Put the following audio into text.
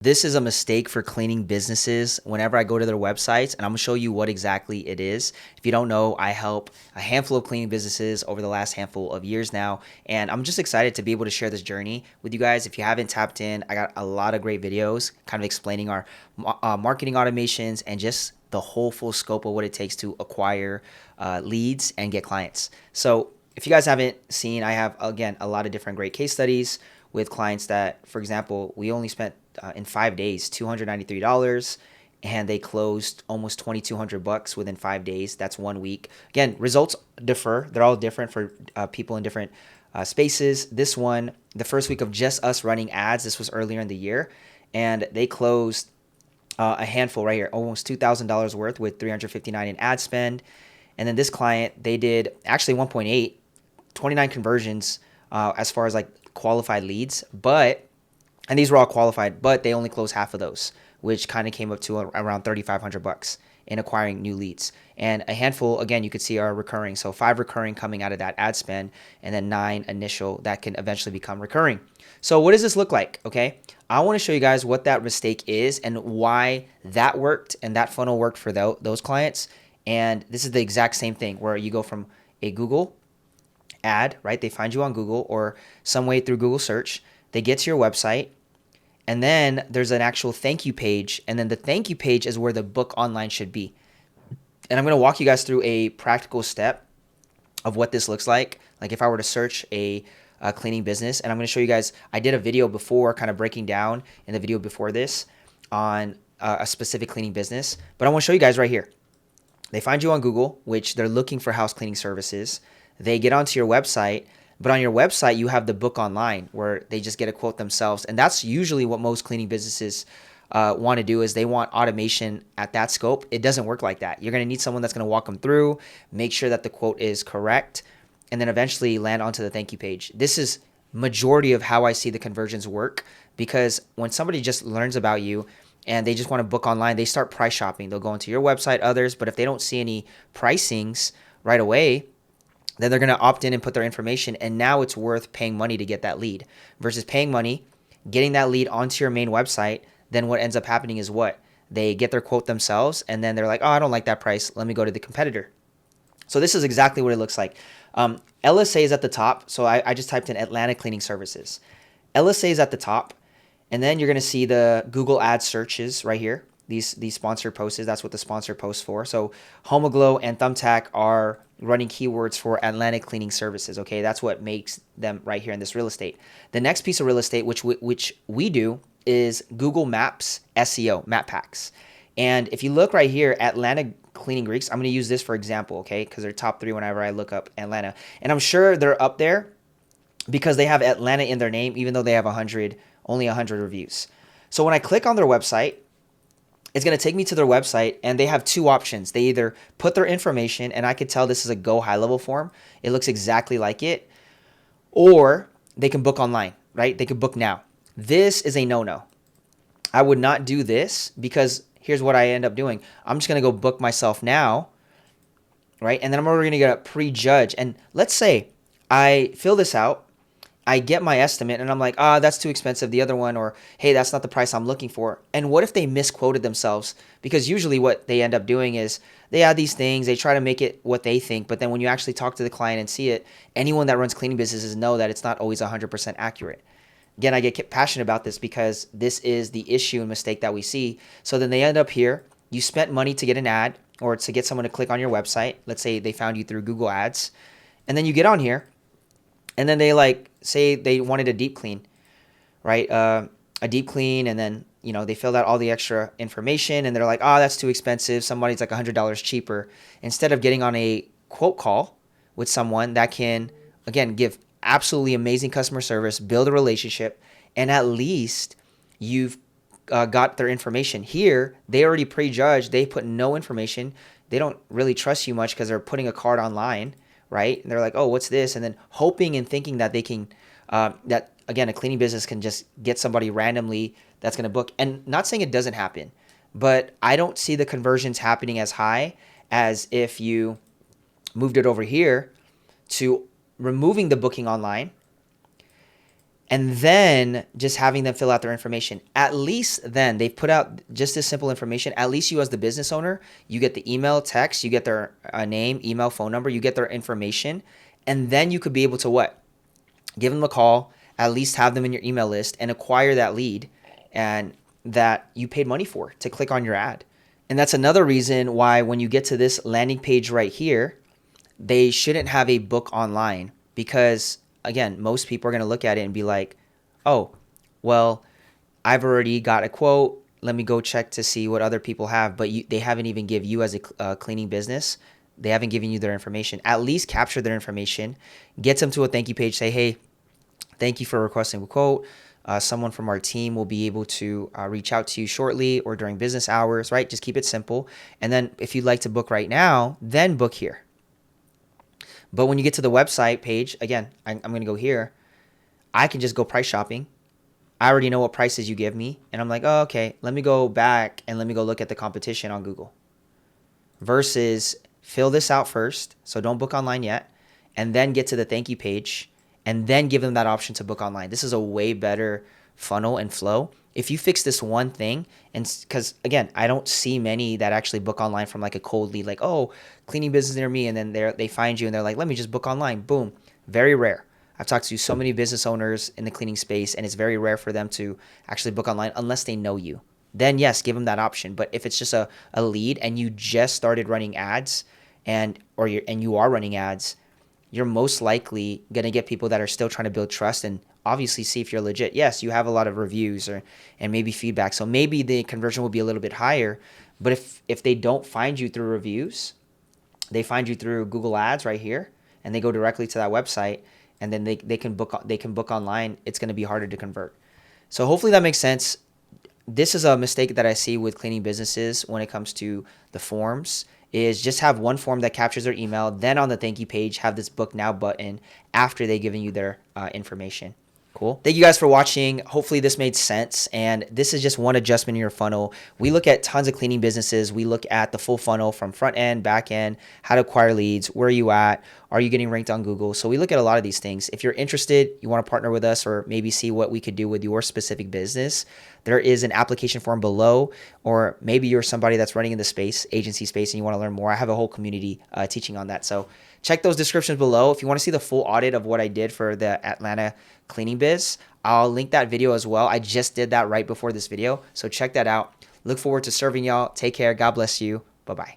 This is a mistake for cleaning businesses whenever I go to their websites, and I'm gonna show you what exactly it is. If you don't know, I help a handful of cleaning businesses over the last handful of years now, and I'm just excited to be able to share this journey with you guys. If you haven't tapped in, I got a lot of great videos kind of explaining our marketing automations and just the whole full scope of what it takes to acquire leads and get clients. So if you guys haven't seen, I have, again, a lot of different great case studies with clients that, for example, we only spent in 5 days $293, and they closed almost 2,200 bucks within 5 days. That's 1 week. Again, results differ. They're all different for people in different spaces. This one, the first week of just us running ads, this was earlier in the year, and they closed a handful right here, almost $2,000 worth with 359 in ad spend. And then this client, they did actually 1.8, 29 conversions as far as like qualified leads, and these were all qualified, but they only closed half of those, which kind of came up to around 3,500 bucks in acquiring new leads. And a handful, again, you could see are recurring. So 5 recurring coming out of that ad spend, and then 9 initial that can eventually become recurring. So what does this look like? Okay, I want to show you guys what that mistake is and why that worked and that funnel worked for those clients. And this is the exact same thing where you go from a Google ad, right? They find you on Google or some way through Google search. They get to your website, and then there's an actual thank you page. And then the thank you page is where the book online should be. And I'm going to walk you guys through a practical step of what this looks like. Like if I were to search a cleaning business, and I'm going to show you guys, I did a video before kind of breaking down in the video before this on a specific cleaning business, but I want to show you guys right here. They find you on Google, which they're looking for house cleaning services. They get onto your website, but on your website, you have the book online where they just get a quote themselves. And that's usually what most cleaning businesses want to do is they want automation at that scope. It doesn't work like that. You're going to need someone that's going to walk them through, make sure that the quote is correct, and then eventually land onto the thank you page. This is majority of how I see the conversions work, because when somebody just learns about you and they just want to book online, they start price shopping. They'll go into your website, others, but if they don't see any pricings right away, then they're going to opt in and put their information, and now it's worth paying money to get that lead versus paying money, getting that lead onto your main website. Then what ends up happening is what? They get their quote themselves, and then they're like, oh, I don't like that price. Let me go to the competitor. So this is exactly what it looks like. LSA is at the top. So I just typed in Atlanta Cleaning Services. LSA is at the top, and then you're going to see the Google Ads searches right here. These sponsored posts, that's what the sponsored posts for. So Homoglow and Thumbtack are running keywords for Atlanta Cleaning Services. Okay, that's what makes them right here in this real estate. The next piece of real estate, which we do, is Google Maps SEO, Map Packs. And if you look right here, Atlanta Cleaning Greeks, I'm going to use this for example, okay, because they're top 3 whenever I look up Atlanta. And I'm sure they're up there because they have Atlanta in their name, even though they have only 100 reviews. So when I click on their website, it's going to take me to their website, and they have 2 options. They either put their information, and I could tell this is a Go high level form. It looks exactly like it. Or they can book online, right? They can book now. This is a no-no. I would not do this because here's what I end up doing. I'm just going to go book myself now, right? And then I'm already going to get a prejudge. And let's say I fill this out, I get my estimate, and I'm like, that's too expensive. The other one, or hey, that's not the price I'm looking for. And what if they misquoted themselves? Because usually what they end up doing is they add these things, they try to make it what they think, but then when you actually talk to the client and see it, anyone that runs cleaning businesses know that it's not always 100% accurate. Again, I get passionate about this because this is the issue and mistake that we see. So then they end up here. You spent money to get an ad or to get someone to click on your website. Let's say they found you through Google Ads. And then you get on here, and then they say they wanted a deep clean, right? A deep clean, and then they filled out all the extra information, and they're like, that's too expensive. Somebody's like $100 cheaper. Instead of getting on a quote call with someone that can, again, give absolutely amazing customer service, build a relationship, and at least you've got their information. Here, they already prejudged. They put no information. They don't really trust you much because they're putting a card online, right? And they're like, oh, what's this? And then hoping and thinking that they can, that again, a cleaning business can just get somebody randomly that's going to book. And not saying it doesn't happen, but I don't see the conversions happening as high as if you moved it over here to removing the booking online and then just having them fill out their information. At least then they've put out just this simple information. At least you as the business owner, you get the email, text, you get their name, email, phone number, you get their information, and then you could be able to what? Give them a call, at least have them in your email list and acquire that lead and that you paid money for to click on your ad. And that's another reason why when you get to this landing page right here, they shouldn't have a book online, because again, most people are going to look at it and be like, oh, well, I've already got a quote. Let me go check to see what other people have. But they haven't even give you as a cleaning business. They haven't given you their information. At least capture their information, get them to a thank you page. Say, hey, thank you for requesting a quote. Someone from our team will be able to reach out to you shortly or during business hours, right? Just keep it simple. And then if you'd like to book right now, then book here. But when you get to the website page, again, I'm going to go here. I can just go price shopping. I already know what prices you give me. And I'm like, oh, okay, let me go back and let me go look at the competition on Google. Versus fill this out first. So don't book online yet. And then get to the thank you page. And then give them that option to book online. This is a way better funnel and flow. If you fix this one thing, and because again, I don't see many that actually book online from like a cold lead, like, oh, cleaning business near me, and then they find you and they're like, let me just book online. Boom. Very rare. I've talked to so many business owners in the cleaning space, and it's very rare for them to actually book online unless they know you. Then yes, give them that option. But if it's just a lead and you just started running ads and you are running ads, you're most likely going to get people that are still trying to build trust and obviously see if you're legit. Yes, you have a lot of reviews and maybe feedback. So maybe the conversion will be a little bit higher. But if they don't find you through reviews, they find you through Google Ads right here, and they go directly to that website, and then they can book online, it's going to be harder to convert. So hopefully that makes sense. This is a mistake that I see with cleaning businesses when it comes to the forms, is just have one form that captures their email. Then on the thank you page, have this book now button after they've given you their information. Cool. Thank you guys for watching. Hopefully this made sense. And this is just one adjustment in your funnel. We look at tons of cleaning businesses. We look at the full funnel from front end, back end, how to acquire leads, where are you at, are you getting ranked on Google? So we look at a lot of these things. If you're interested, you want to partner with us or maybe see what we could do with your specific business, there is an application form below, or maybe you're somebody that's running in the space, agency space, and you want to learn more. I have a whole community teaching on that. So check those descriptions below. If you want to see the full audit of what I did for the Atlanta cleaning biz, I'll link that video as well. I just did that right before this video. So check that out. Look forward to serving y'all. Take care. God bless you. Bye-bye.